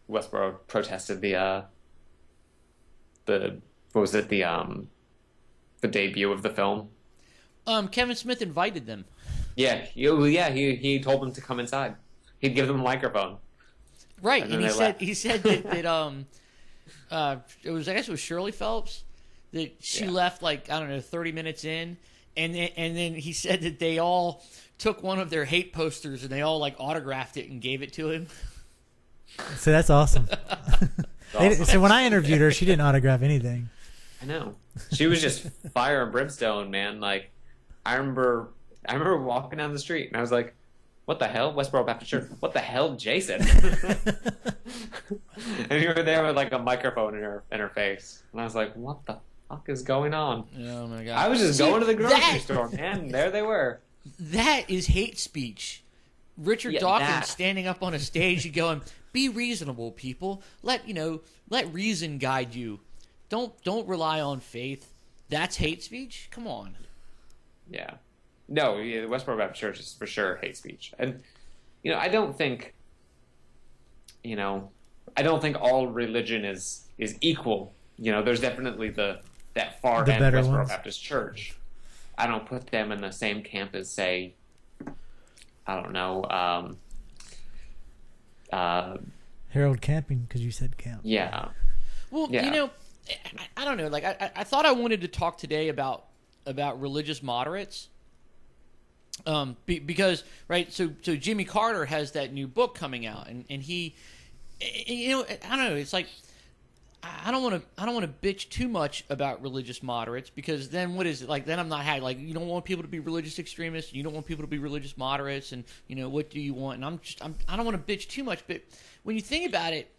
Westboro protested the what was it, the debut of the film. Kevin Smith invited them. Yeah, he told them to come inside. He'd give them a microphone. Right, And and then he said that it was, I guess it was Shirley Phelps, that she left like, I don't know, 30 minutes in, and then he said that they all took one of their hate posters and they all like autographed it and gave it to him. so that's awesome. Awesome. So when I interviewed her, she didn't autograph anything. I know. She was just fire and brimstone, man. Like, I remember walking down the street and I was like, what the hell? Westboro Baptist Church. What the hell, Jason? And you were there with like a microphone in her face. And I was like, what the fuck is going on? Oh my god! I was just going to the grocery store, man. And there they were. That is hate speech. Richard Dawkins that. standing up on a stage and going, "Be reasonable, people. Let reason guide you. Don't rely on faith." That's hate speech. Come on. Yeah. No, the Westboro Baptist Church is for sure hate speech. And, I don't think all religion is equal. There's definitely that far The end better Westboro ones. Baptist Church. I don't put them in the same camp as, say, I don't know, Harold Camping, because you said camp. yeah. Well, Yeah. I don't know. Like, I thought I wanted to talk today about religious moderates. Because right, so Jimmy Carter has that new book coming out, and he, I don't know. It's like I don't want to bitch too much about religious moderates, because then what is it like? Then I'm not happy. Like, you don't want people to be religious extremists. You don't want people to be religious moderates, and what do you want? And I don't want to bitch too much, but when you think about it,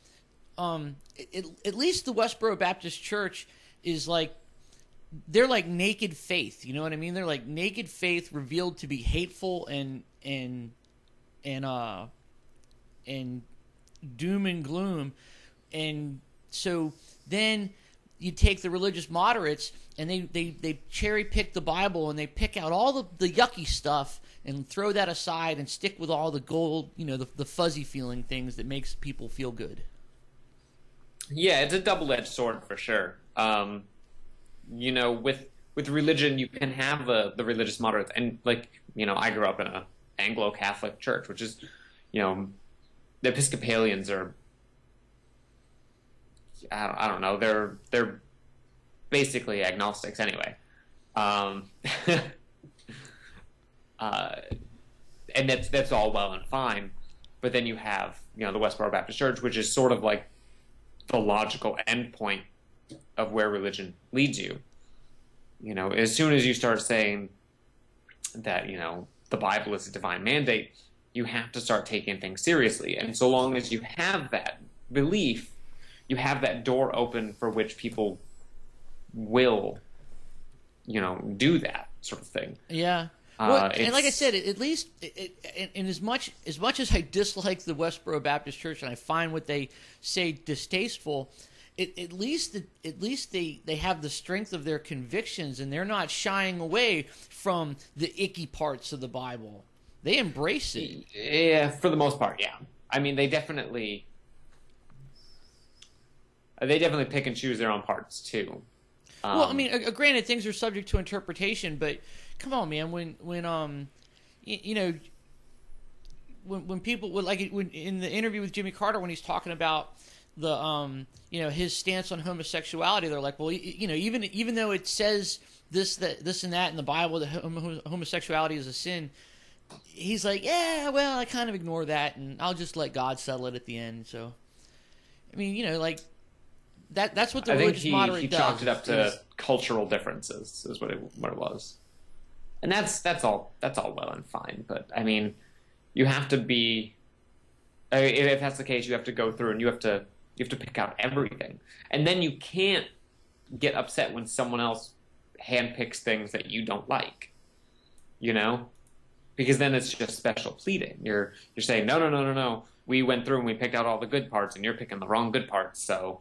at least the Westboro Baptist Church is like, they're like naked faith, you know what I mean? They're like naked faith revealed to be hateful and doom and gloom. And so then you take the religious moderates and they cherry pick the Bible and they pick out all the yucky stuff and throw that aside and stick with all the gold, the fuzzy feeling things that makes people feel good. Yeah, it's a double-edged sword for sure. With religion, you can have the religious moderates, and I grew up in an Anglo-Catholic church, which is, the Episcopalians are, I don't know, they're basically agnostics anyway, and that's all well and fine, but then you have the Westboro Baptist Church, which is sort of like the logical endpoint of where religion leads you. As soon as you start saying that, the Bible is a divine mandate, you have to start taking things seriously. And so long as you have that belief, you have that door open for which people will, do that sort of thing. Yeah. Well, and like I said, at least, and as much as I dislike the Westboro Baptist Church and I find what they say distasteful, at least they have the strength of their convictions, and they're not shying away from the icky parts of the Bible. They embrace it. Yeah, for the most part, yeah. I mean, they definitely pick and choose their own parts too. Well, I mean, granted, things are subject to interpretation, but come on, man. When people when in the interview with Jimmy Carter, when he's talking about the his stance on homosexuality, they're like, well, even though it says this and that in the Bible that homosexuality is a sin, he's like, yeah, well, I kind of ignore that and I'll just let God settle it at the end. So, I mean, like. That's what the religious moderate does. He chalked it up to cultural differences, is what it was, and that's all well and fine. But I mean, you have to be. If that's the case, you have to go through and you have to pick out everything, and then you can't get upset when someone else handpicks things that you don't like, because then it's just special pleading. You're saying no. we went through and we picked out all the good parts, and you're picking the wrong good parts, so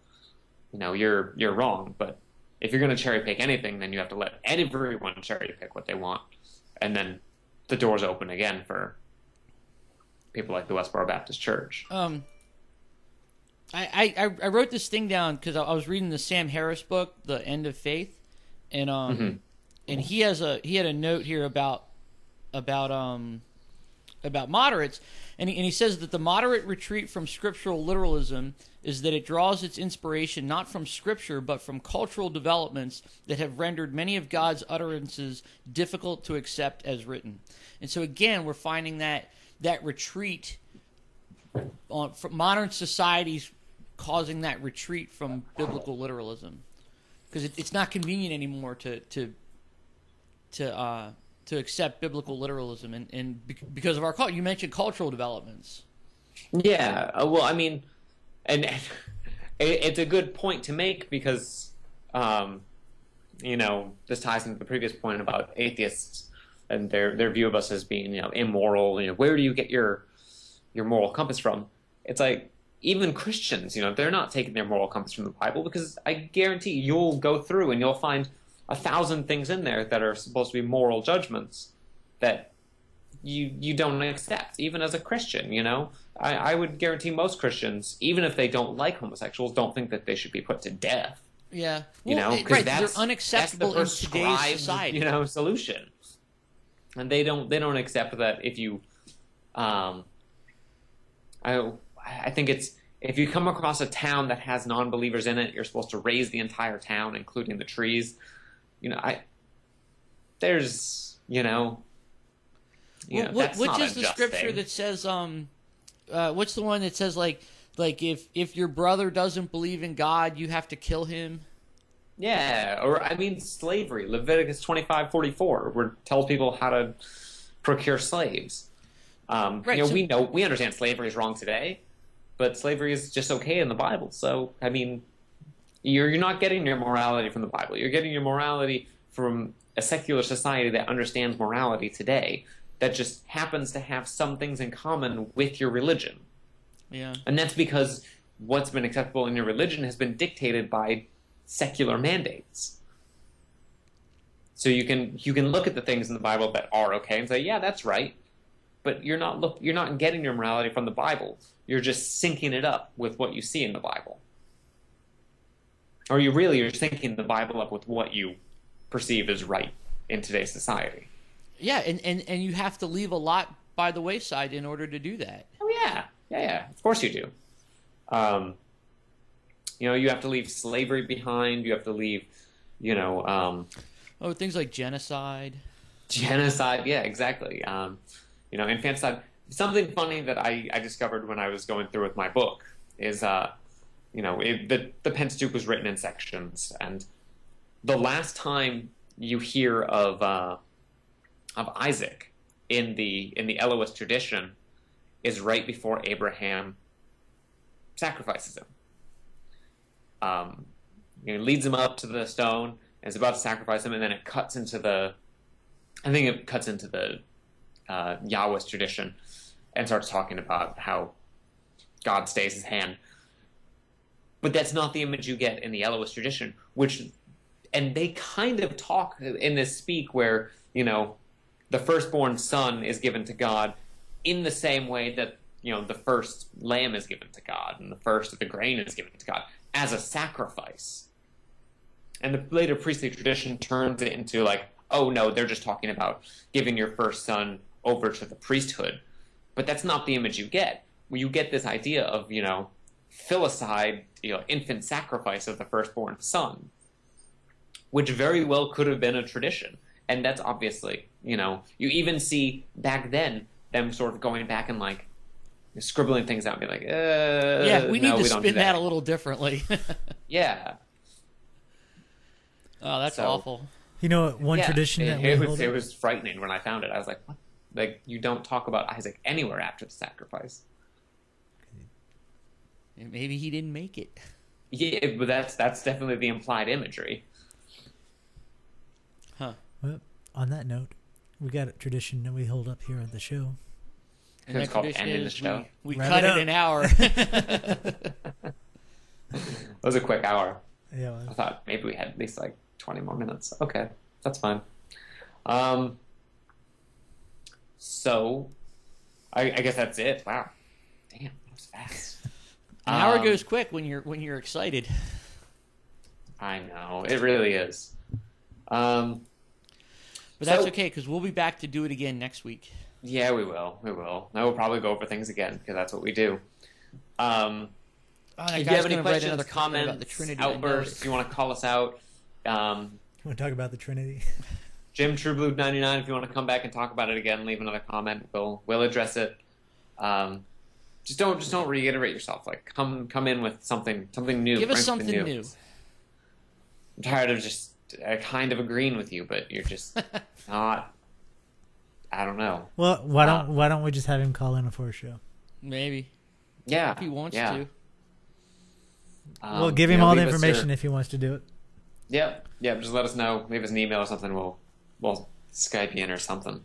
you're wrong. But if you're going to cherry pick anything, then you have to let everyone cherry pick what they want, and then the doors open again for people like the Westboro Baptist Church. I wrote this thing down because I was reading the Sam Harris book, The End of Faith, and and he had a note here about moderates, and he says that the moderate retreat from scriptural literalism is that it draws its inspiration not from scripture but from cultural developments that have rendered many of God's utterances difficult to accept as written. And so again, we're finding that retreat from modern societies causing that retreat from biblical literalism, because it's not convenient anymore to accept biblical literalism, and because of our culture. You mentioned cultural developments. Yeah, well, I mean, and it's a good point to make because, this ties into the previous point about atheists and their view of us as being, immoral. Where do you get your moral compass from? It's like, even Christians, they're not taking their moral compass from the Bible, because I guarantee you'll go through and you'll find 1,000 things in there that are supposed to be moral judgments that you don't accept, even as a Christian. I would guarantee most Christians, even if they don't like homosexuals, don't think that they should be put to death. Yeah, because they're unacceptable in today's society. Solution, and they don't accept that if you, I think it's, if you come across a town that has non-believers in it, you're supposed to raise the entire town, including the trees. There's, which is the scripture that says, what's the one that says like if your brother doesn't believe in God, you have to kill him? Yeah, or slavery. Leviticus 25:44, where it tells people how to procure slaves. Right, we understand slavery is wrong today, but slavery is just okay in the Bible. So, you're not getting your morality from the Bible. You're getting your morality from a secular society that understands morality today, that just happens to have some things in common with your religion. Yeah. And that's because what's been acceptable in your religion has been dictated by secular mandates. So you can look at the things in the Bible that are okay and say, yeah, that's right. But you're not getting your morality from the Bible. You're just syncing it up with what you see in the Bible. Or you're syncing the Bible up with what you perceive as right in today's society. Yeah, and you have to leave a lot by the wayside in order to do that. Oh yeah. Of course you do. You have to leave slavery behind. You have to leave, things like genocide. Genocide, yeah, exactly. Infanticide. Something funny that I discovered when I was going through with my book is, the Pentateuch was written in sections, and the last time you hear of Isaac in the Elohist tradition is right before Abraham sacrifices him. Leads him up to the stone and is about to sacrifice him, and then it cuts into the Yahweh's tradition and starts talking about how God stays his hand. But that's not the image you get in the Elohist tradition, and they kind of talk in this speak where, the firstborn son is given to God in the same way that, the first lamb is given to God and the first of the grain is given to God as a sacrifice. And the later priestly tradition turns it into like, oh no, they're just talking about giving your first son over to the priesthood. But that's not the image you get. You get this idea of, filicide, infant sacrifice of the firstborn son, which very well could have been a tradition. And that's obviously, you even see back then them sort of going back and like scribbling things out and be like, we need to spin that a little differently. Yeah. Oh, that's awful. One tradition that it was frightening when I found it. I was like, what? Like, you don't talk about Isaac anywhere after the sacrifice. Maybe he didn't make it. Yeah, but that's definitely the implied imagery. Huh. Well, on that note, we got a tradition that we hold up here at the show. And It's that called tradition Ending the is Show. we Wrap cut it it up. an hour. It was a quick hour. Yeah. I thought maybe we had at least like 20 more minutes. Okay, that's fine. So, I guess that's it. Wow, damn, that was fast. An hour goes quick when you're excited. I know it really is. But that's So- okay because we'll be back to do it again next week. Yeah, we will. We will. Now we'll probably go over things again because that's what we do. Oh, that If you guy's have any gonna write questions, another comment comments, about the Trinity, I know outbursts, it. you want to call us out. Want to talk about the Trinity? Jim Trueblue 99. If you want to come back and talk about it again, leave another comment. We'll address it. Just don't reiterate yourself. Like come in with something new. Give us bring something new. I'm tired of just kind of agreeing with you, but you're just not. I don't know. Well, why don't we just have him call in for a show? Maybe Yeah, if he wants yeah. to. We'll give him you know, all the leave us information your- if he wants to do it. Yep. Just let us know. Leave us an email or something. We'll Skype you in or something.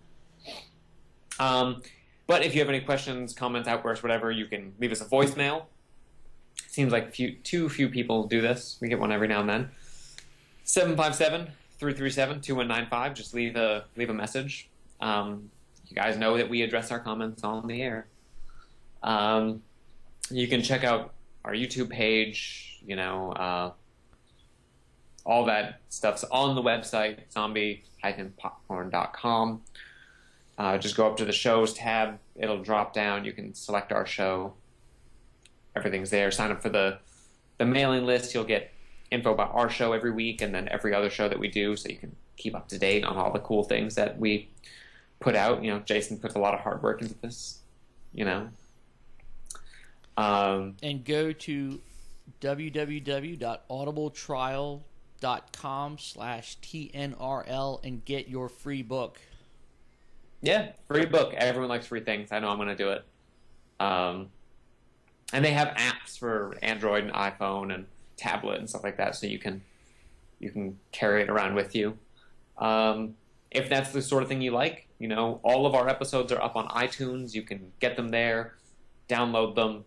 But if you have any questions, comments, outbursts, whatever, you can leave us a voicemail. Seems like too few people do this. We get one every now and then. 757-337-2195. Just leave a message. You guys know that we address our comments on the air. You can check out our YouTube page. All that stuff's on the website, zombie-popcorn.com. Just go up to the shows tab. It'll drop down. You can select our show. Everything's there. Sign up for the mailing list. You'll get info about our show every week and then every other show that we do, so you can keep up to date on all the cool things that we put out. Jason puts a lot of hard work into this. And go to www.audibletrial.com/TNRL and get your free book. Yeah, free book. Everyone likes free things. I know I'm going to do it. And they have apps for Android and iPhone and tablet and stuff like that, so you can carry it around with you. If that's the sort of thing you like, all of our episodes are up on iTunes. You can get them there, download them,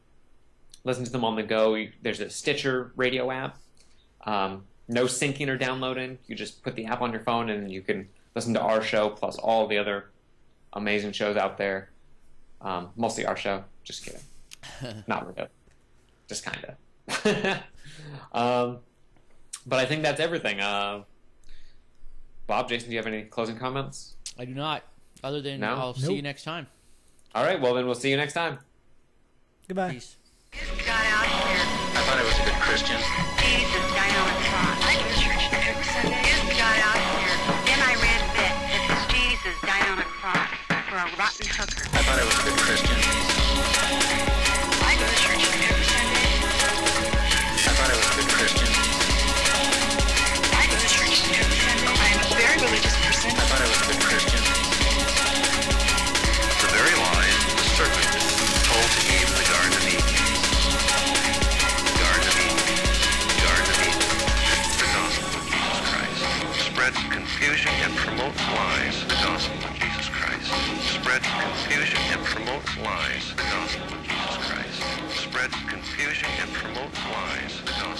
listen to them on the go. There's a Stitcher radio app. No syncing or downloading. You just put the app on your phone and you can listen to our show plus all the other amazing shows out there. Mostly our show. Just kidding. Not really. Just kind of. But I think that's everything. Bob, Jason, do you have any closing comments? I do not. Other than No? I'll see Nope. you next time. All right, well, then we'll see you next time. Goodbye. Peace. Jesus got out here. I thought I was a good Christian. Jesus died on a cross. I go to church every Sunday. Jesus got out here. Then I read that it says Jesus died on a cross for a rotten hooker. I thought I was a good Christian. I go to church every Sunday. I thought I was a good Christian. I go to church every Sunday. I'm a very religious person. I thought I was a good Christian. The very lies the serpent told to Eve in the Garden of Eden. Garden of Eden. Garden of Eden. The gospel of Jesus Christ. Spread confusion and promote lies. The gospel of Jesus Christ. Spread confusion and promote lies. The gospel of Jesus Christ. Spread confusion and promote lies. The gospel